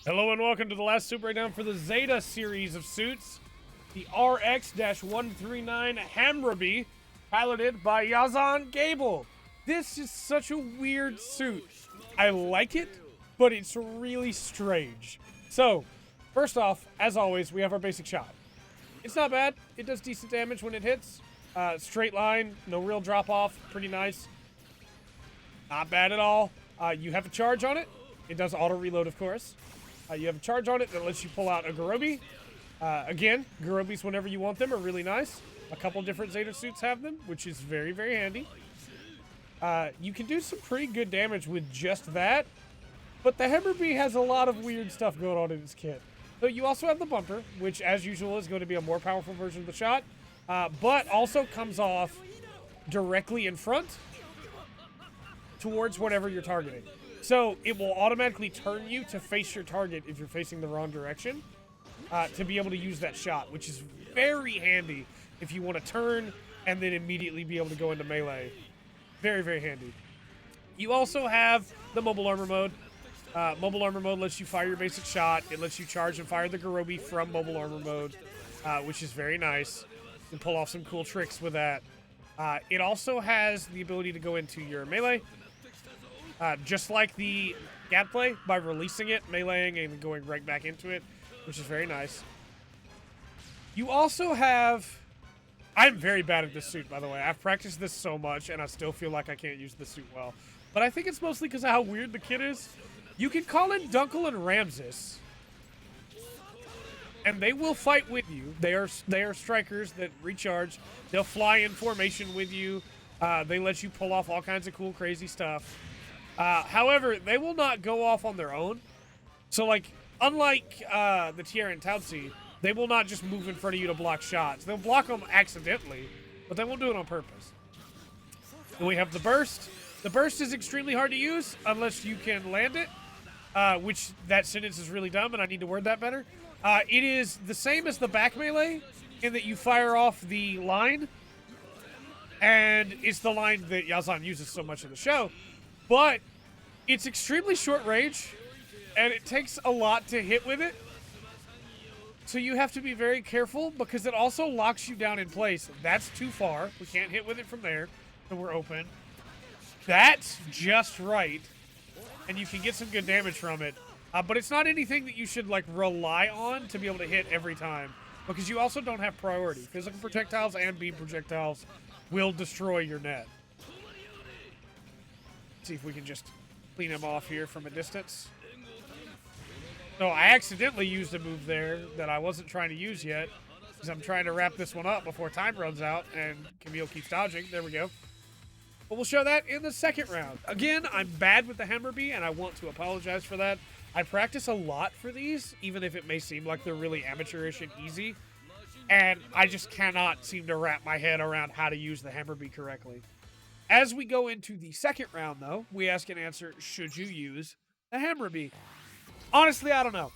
Hello and welcome to the last super breakdown for the Zeta series of suits. The RX-139 Hambrabi, piloted by Yazan Gable. This is such a weird suit. I like it, but it's really strange. So, first off, as always, we have our basic shot. It's not bad. It does decent damage when it hits. Straight line, no real drop off, pretty nice. Not bad at all. You have a charge on it. It does auto reload, of course. You have a charge on it that lets you pull out a Gurobi. Again, Gurobis whenever you want them are really nice. A couple different Zeta suits have them, which is very, very handy. You can do some pretty good damage with just that. But the Hambrabi has a lot of weird stuff going on in its kit. So you also have the bumper, which as usual is going to be a more powerful version of the shot. But also comes off directly in front towards whatever you're targeting. So it will automatically turn you to face your target if you're facing the wrong direction to be able to use that shot, which is very handy if you want to turn and then immediately be able to go into melee. Very, very handy. You also have the mobile armor mode. Mobile armor mode lets you fire your basic shot. It lets you charge and fire the Gurobi from mobile armor mode, which is very nice. You can pull off some cool tricks with that. It also has the ability to go into your melee. Just like the Gadplay, by releasing it, meleeing, and going right back into it, which is very nice. You also have... I'm very bad at this suit, by the way. I've practiced this so much, and I still feel like I can't use this suit well. But I think it's mostly because of how weird the kit is. You can call in Dunkel and Ramses, and they will fight with you. They are strikers that recharge. They'll fly in formation with you. They let you pull off all kinds of cool, crazy stuff. However, they will not go off on their own. So, like, unlike the Tierra and Tautsi, they will not just move in front of you to block shots. They'll block them accidentally, but they won't do it on purpose. Then we have the burst. The burst is extremely hard to use unless you can land it, which that sentence is really dumb, and I need to word that better. It is the same as the back melee in that you fire off the line, and it's the line that Yazan uses so much in the show. But it's extremely short range, and it takes a lot to hit with it. So you have to be very careful because it also locks you down in place. That's too far. We can't hit with it from there, so we're open. That's just right, and you can get some good damage from it. But it's not anything that you should like rely on to be able to hit every time, because you also don't have priority. Physical projectiles and beam projectiles will destroy your net. See if we can just clean him off here from a distance. So I accidentally used a move there that I wasn't trying to use yet, because I'm trying to wrap this one up before time runs out, and Camille keeps dodging. There we go. But we'll show that in the second round. Again, I'm bad with the Hambrabi, and I want to apologize for that. I practice a lot for these, even if it may seem like they're really amateurish and easy, and I just cannot seem to wrap my head around how to use the Hambrabi correctly. As we go into the second round, though, we ask and answer, should you use the Hambrabi? Honestly, I don't know.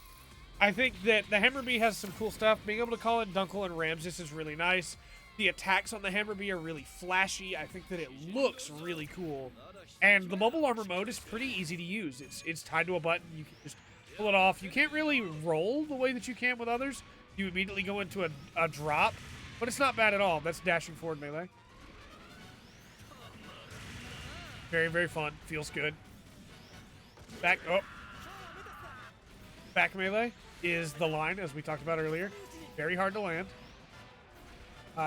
I think that the Hambrabi has some cool stuff. Being able to call in Dunkel and Ramses is really nice. The attacks on the Hambrabi are really flashy. I think that it looks really cool. And the mobile armor mode is pretty easy to use. It's tied to a button. You can just pull it off. You can't really roll the way that you can with others. You immediately go into a drop, but it's not bad at all. That's dashing forward melee. Very, very fun. Feels good. Back melee is the line, as we talked about earlier. Very hard to land.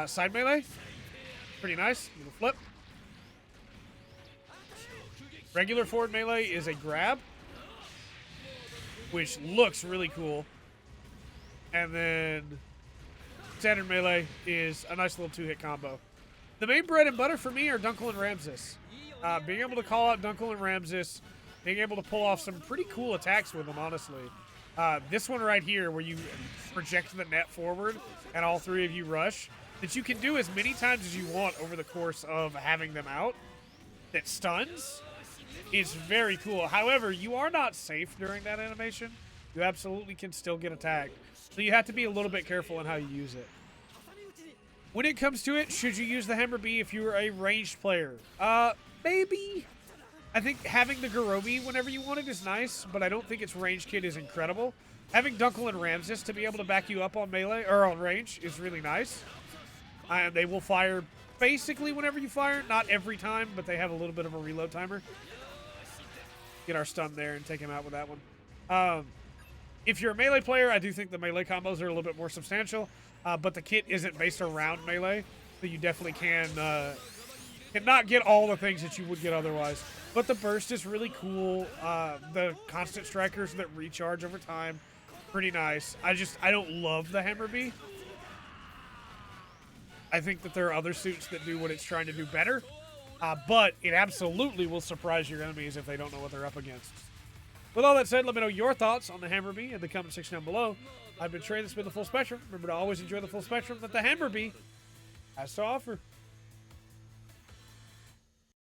Side melee, pretty nice. Little flip. Regular forward melee is a grab, which looks really cool. And then standard melee is a nice little two-hit combo. The main bread and butter for me are Dunkel and Ramses. Being able to call out Dunkel and Ramses, being able to pull off some pretty cool attacks with them, honestly. This one right here, where you project the net forward and all three of you rush, that you can do as many times as you want over the course of having them out, that stuns, is very cool. However, you are not safe during that animation. You absolutely can still get attacked. So you have to be a little bit careful in how you use it. When it comes to it, should you use the Hambrabi if you are a ranged player? Maybe. I think having the Garobi whenever you want it is nice, but I don't think its range kit is incredible. Having Dunkel and Ramses to be able to back you up on melee or on range is really nice. And they will fire basically whenever you fire, not every time, but they have a little bit of a reload timer. Get our stun there and take him out with that one. If you're a melee player, I do think the melee combos are a little bit more substantial, but the kit isn't based around melee, so you definitely cannot get all the things that you would get otherwise. But the burst is really cool. The constant strikers that recharge over time, pretty nice. I don't love the Hambrabi. I think that there are other suits that do what it's trying to do better, but it absolutely will surprise your enemies if they don't know what they're up against. With all that said, let me know your thoughts on the Hambrabi in the comment section down below. I've been Trey, this has been the Full Spectrum. Remember to always enjoy the full spectrum that the Hambrabi has to offer.